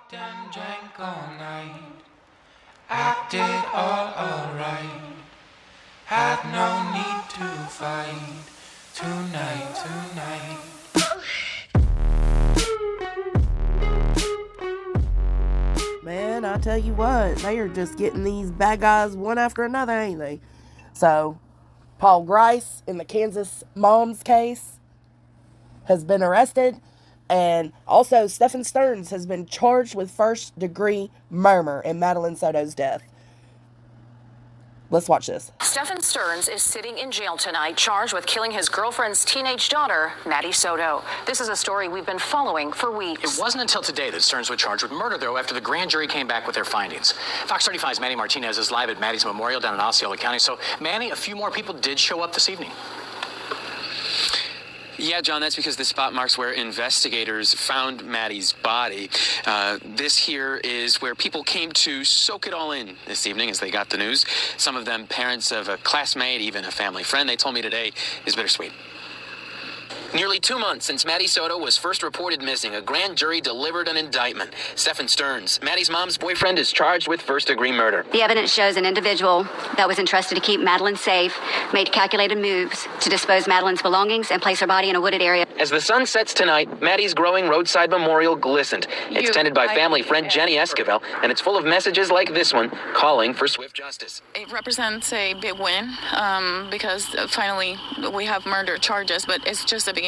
Smoked and drank all night, acted all alright, had no need to fight tonight. Man, I tell you what, they are just getting these bad guys one after another, ain't they? So, Paul Grice in the Kansas mom's case has been arrested. And also, Stephan Sterns has been charged with first-degree murder in Madeline Soto's death. Let's watch this. Stephan Sterns is sitting in jail tonight, charged with killing his girlfriend's teenage daughter, Maddie Soto. This is a story we've been following for weeks. It wasn't until today that Sterns was charged with murder, though, after the grand jury came back with their findings. Fox 35's Manny Martinez is live at Maddie's memorial down in Osceola County. So, Manny, a few more people did show up this evening. Yeah, John, that's because the spot marks where investigators found Maddie's body. This here is where people came to soak it all in this evening as they got the news. Some of them parents of a classmate, even a family friend. They told me today is bittersweet. Nearly 2 months since Maddie Soto was first reported missing, a grand jury delivered an indictment. Stephan Sterns, Maddie's mom's boyfriend, is charged with first-degree murder. The evidence shows an individual that was entrusted to keep Madeline safe made calculated moves to dispose Madeline's belongings and place her body in a wooded area. As the sun sets tonight, Maddie's growing roadside memorial glistened. It's tended by family friend Jenny Esquivel, and it's full of messages like this one, calling for swift justice. It represents a big win because finally we have murder charges, but it's just the beginning.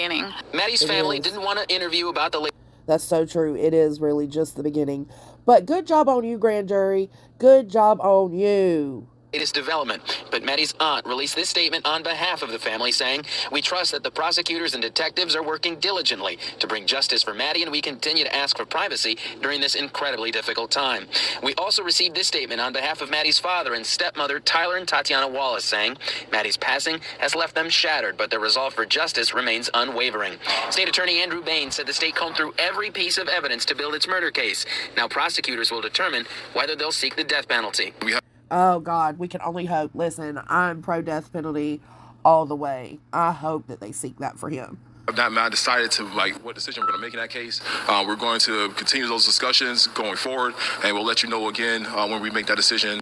Maddie's family didn't want to interview about the... That's so true. It is really just the beginning. But good job on you, grand jury. Good job on you. latest development. But Maddie's aunt released this statement on behalf of the family, saying, "We trust that the prosecutors and detectives are working diligently to bring justice for Maddie, and we continue to ask for privacy during this incredibly difficult time." We also received this statement on behalf of Maddie's father and stepmother, Tyler and Tatiana Wallace, saying, "Maddie's passing has left them shattered, but their resolve for justice remains unwavering." State Attorney Andrew Bain said the state combed through every piece of evidence to build its murder case. Now prosecutors will determine whether they'll seek the death penalty. Oh, God, we can only hope. Listen, I'm pro-death penalty all the way. I hope that they seek that for him. I've not decided to, what decision we're going to make in that case. We're going to continue those discussions going forward, and we'll let you know again when we make that decision.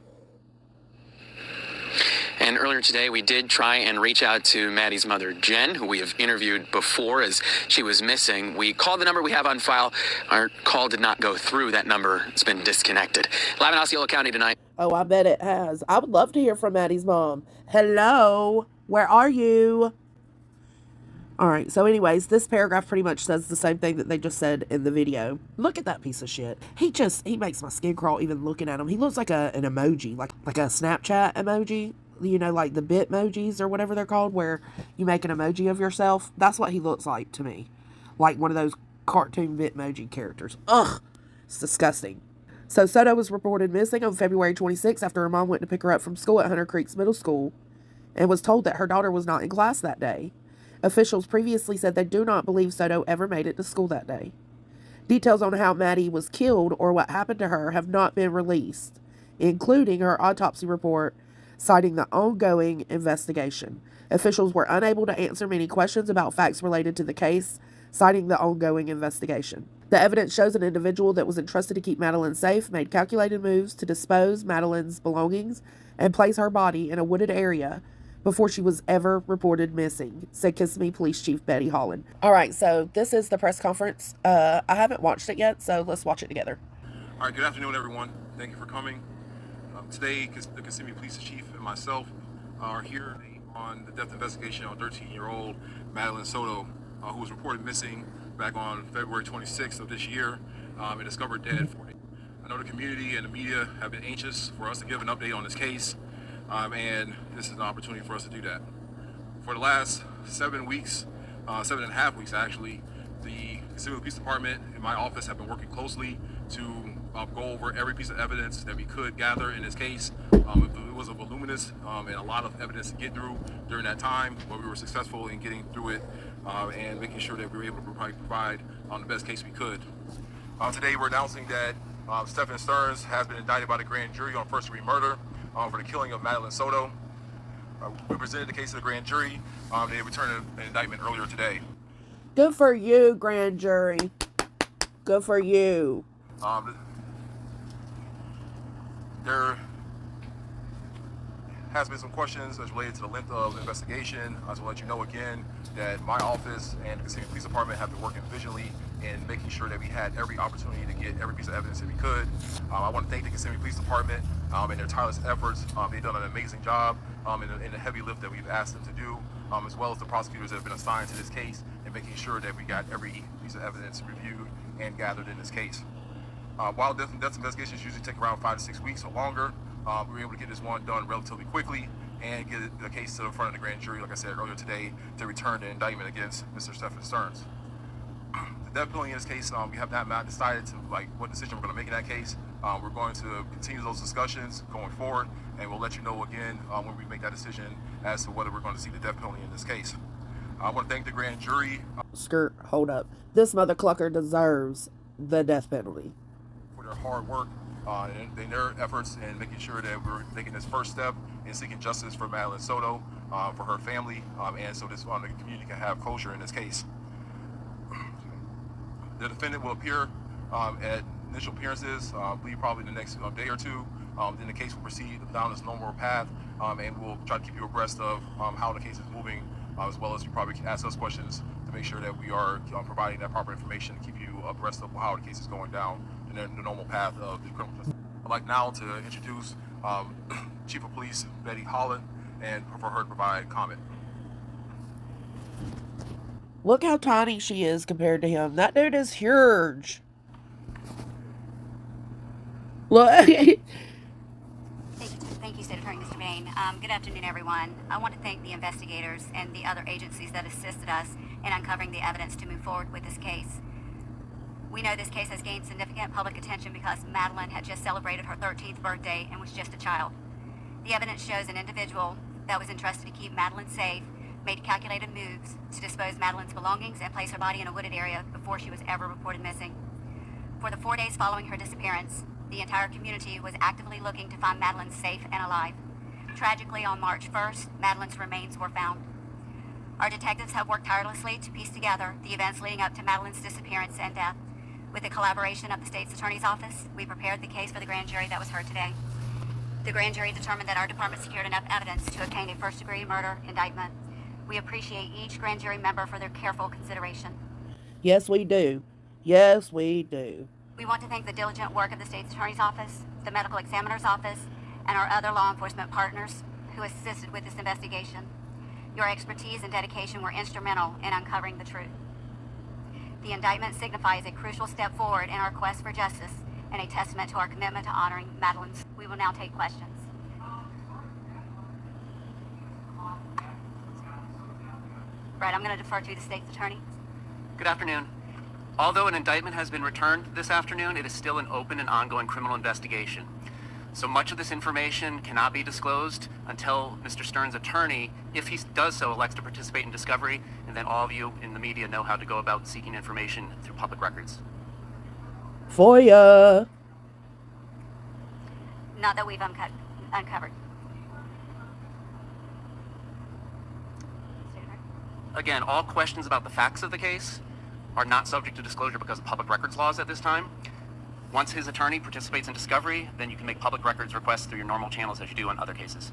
And earlier today, we did try and reach out to Maddie's mother, Jen, who we have interviewed before as she was missing. We called the number we have on file. Our call did not go through. That number has been disconnected. Live in Osceola County tonight. Oh, I bet it has. I would love to hear from Maddie's mom. Hello, where are you? All right, so anyways, this paragraph pretty much says the same thing that they just said in the video. Look at that piece of shit. He makes my skin crawl even looking at him. He looks like an emoji, like a Snapchat emoji. You know, like the Bitmojis or whatever they're called, where you make an emoji of yourself. That's what he looks like to me. Like one of those cartoon Bitmoji characters. Ugh, it's disgusting. So Soto was reported missing on February 26th after her mom went to pick her up from school at Hunter Creeks Middle School and was told that her daughter was not in class that day. Officials previously said they do not believe Soto ever made it to school that day. Details on how Maddie was killed or what happened to her have not been released, including her autopsy report citing the ongoing investigation. Officials were unable to answer many questions about facts related to the case, citing the ongoing investigation. The evidence shows an individual that was entrusted to keep Madeline safe made calculated moves to dispose Madeline's belongings and place her body in a wooded area before she was ever reported missing, said Kissimmee Police Chief Betty Holland. All right, so this is the press conference. I haven't watched it yet, so let's watch it together. All right, good afternoon, everyone. Thank you for coming. Today, the Kissimmee Police Chief and myself are here on the death investigation on 13-year-old Madeline Soto, who was reported missing back on February 26th of this year and discovered dead. I know the community and the media have been anxious for us to give an update on this case, and this is an opportunity for us to do that. For the last 7 weeks, 7.5 weeks actually, the Kissimmee Police Department and my office have been working closely to go over every piece of evidence that we could gather in this case. It was a voluminous and a lot of evidence to get through during that time, but we were successful in getting through it and making sure that we were able to provide the best case we could. Today we're announcing that Stephan Sterns has been indicted by the grand jury on first-degree murder for the killing of Madeline Soto. We presented the case to the grand jury. They returned an indictment earlier today. Good for you, grand jury. Good for you. There has been some questions as related to the length of the investigation. I just want to let you know again that my office and the Kissimmee Police Department have been working vigilantly in making sure that we had every opportunity to get every piece of evidence that we could. I want to thank the Kissimmee Police Department and their tireless efforts. They've done an amazing job in the heavy lift that we've asked them to do, as well as the prosecutors that have been assigned to this case and making sure that we got every piece of evidence reviewed and gathered in this case. While death investigations usually take around 5 to 6 weeks or longer, we were able to get this one done relatively quickly and get the case to the front of the grand jury, like I said earlier today, to return the indictment against Mr. Stephan Sterns. The death penalty in this case, we have not decided to what decision we're going to make in that case. We're going to continue those discussions going forward, and we'll let you know again when we make that decision as to whether we're going to see the death penalty in this case. I want to thank the grand jury. Skirt, hold up. This mother clucker deserves the death penalty. For their hard work and their efforts in making sure that we're taking this first step in seeking justice for Madeline Soto, for her family, and so this the community can have closure in this case. The defendant will appear at initial appearances, I believe probably the next day or two. Then the case will proceed down this normal path, and we'll try to keep you abreast of how the case is moving, as well as you probably can ask us questions to make sure that we are providing that proper information to keep you abreast of how the case is going down in the normal path of the criminal justice. I'd like now to introduce Chief of Police Betty Holland and for her to provide comment. Look how tiny she is compared to him. That dude is huge. Look. Thank you, State Attorney Mr. Bain. Good afternoon, everyone. I want to thank the investigators and the other agencies that assisted us in uncovering the evidence to move forward with this case. We know this case has gained significant public attention because Madeline had just celebrated her 13th birthday and was just a child. The evidence shows an individual that was entrusted to keep Madeline safe made calculated moves to dispose Madeline's belongings and place her body in a wooded area before she was ever reported missing. For the 4 days following her disappearance, the entire community was actively looking to find Madeline safe and alive. Tragically, on March 1st, Madeline's remains were found. Our detectives have worked tirelessly to piece together the events leading up to Madeline's disappearance and death. With the collaboration of the state's attorney's office, we prepared the case for the grand jury that was heard today. The grand jury determined that our department secured enough evidence to obtain a first-degree murder indictment. We appreciate each grand jury member for their careful consideration. Yes, we do. Yes, we do. We want to thank the diligent work of the state's attorney's office, the medical examiner's office, and our other law enforcement partners who assisted with this investigation. Your expertise and dedication were instrumental in uncovering the truth. The indictment signifies a crucial step forward in our quest for justice and a testament to our commitment to honoring Madeline's. We will now take questions. Right, I'm going to defer to the state's attorney. Good afternoon. Although an indictment has been returned this afternoon, it is still an open and ongoing criminal investigation. So much of this information cannot be disclosed until Mr. Sterns' attorney, if he does so, elects to participate in discovery, and then all of you in the media know how to go about seeking information through public records. FOIA. Not that we've uncovered. Again, all questions about the facts of the case are not subject to disclosure because of public records laws at this time. Once his attorney participates in discovery, then you can make public records requests through your normal channels as you do on other cases.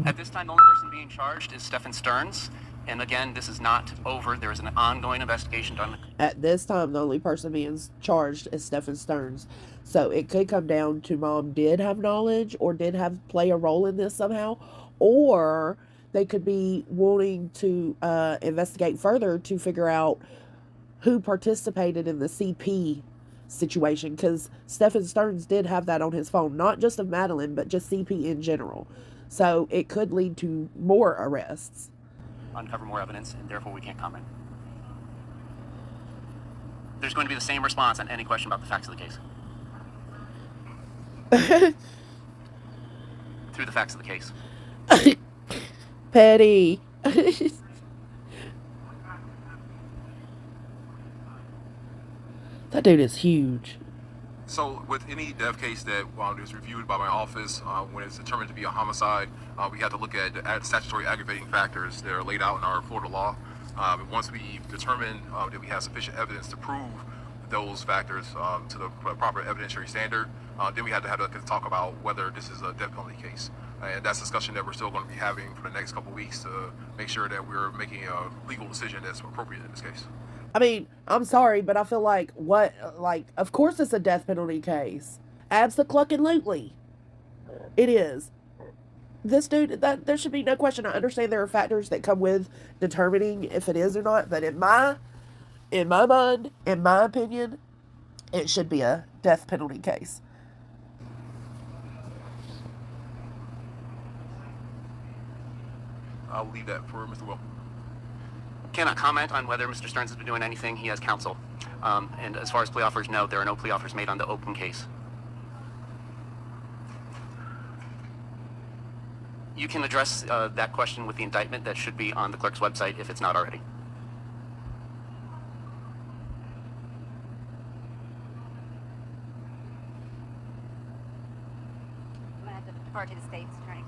At this time, the only person being charged is Stephan Sterns. And again, this is not over. There is an ongoing investigation done. At this time, the only person being charged is Stephan Sterns. So it could come down to mom did have knowledge or did have play a role in this somehow, or they could be wanting to investigate further to figure out who participated in the CP situation, because Stephan Sterns did have that on his phone, not just of Madeline, but just CP in general. So it could lead to more arrests. Uncover more evidence, and therefore we can't comment. There's going to be the same response on any question about the facts of the case. Through the facts of the case. Petty. That dude is huge. So with any death case that is reviewed by my office, when it's determined to be a homicide, we have to look at the statutory aggravating factors that are laid out in our Florida law. Once we determine that we have sufficient evidence to prove those factors to the proper evidentiary standard, then we have to have a talk about whether this is a death penalty case. And that's a discussion that we're still going to be having for the next couple of weeks to make sure that we're making a legal decision that's appropriate in this case. I mean, I'm sorry, but I feel like of course it's a death penalty case. Absolutely. It is. This dude, there should be no question. I understand there are factors that come with determining if it is or not, but in my mind, in my opinion, it should be a death penalty case. I'll leave that for Mr. Will. Cannot comment on whether Mr. Sterns has been doing anything. He has counsel. And as far as plea offers, no, there are no plea offers made on the open case. You can address that question with the indictment that should be on the clerk's website if it's not already. I'm going to have to defer to the state's attorney.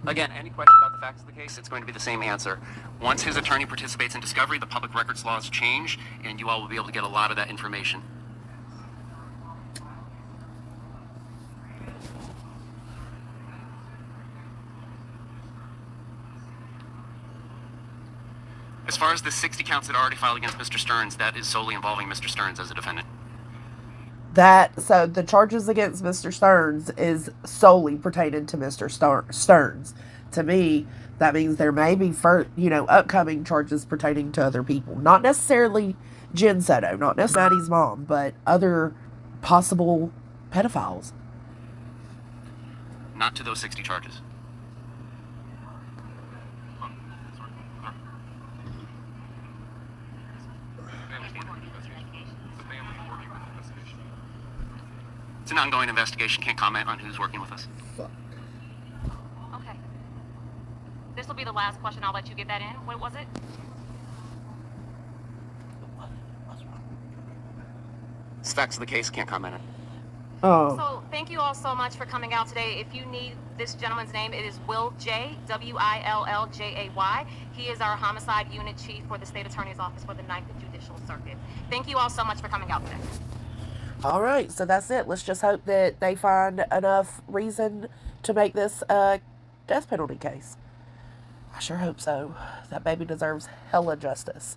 Again, any question about the facts of the case, it's going to be the same answer. Once his attorney participates in discovery, the public records laws change, and you all will be able to get a lot of that information. As far as the 60 counts that are already filed against Mr. Sterns, that is solely involving Mr. Sterns as a defendant. So the charges against Mr. Sterns is solely pertaining to Mr. Sterns. To me, that means there may be upcoming charges pertaining to other people. Not necessarily Jen Soto, not necessarily Maddie's mom, but other possible pedophiles. Not to those 60 charges. It's an ongoing investigation. Can't comment on who's working with us. Okay. This will be the last question. I'll let you get that in. What was it? It's facts of the case. Can't comment on it. Oh. So thank you all so much for coming out today. If you need this gentleman's name, it is Will J. Willjay. He is our homicide unit chief for the state attorney's office for the 9th Judicial Circuit. Thank you all so much for coming out today. All right, so that's it. Let's just hope that they find enough reason to make this a death penalty case. I sure hope so. That baby deserves hella justice.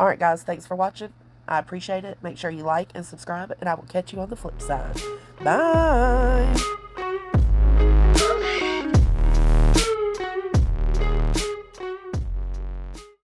All right, guys, thanks for watching. I appreciate it. Make sure you like and subscribe, and I will catch you on the flip side. Bye.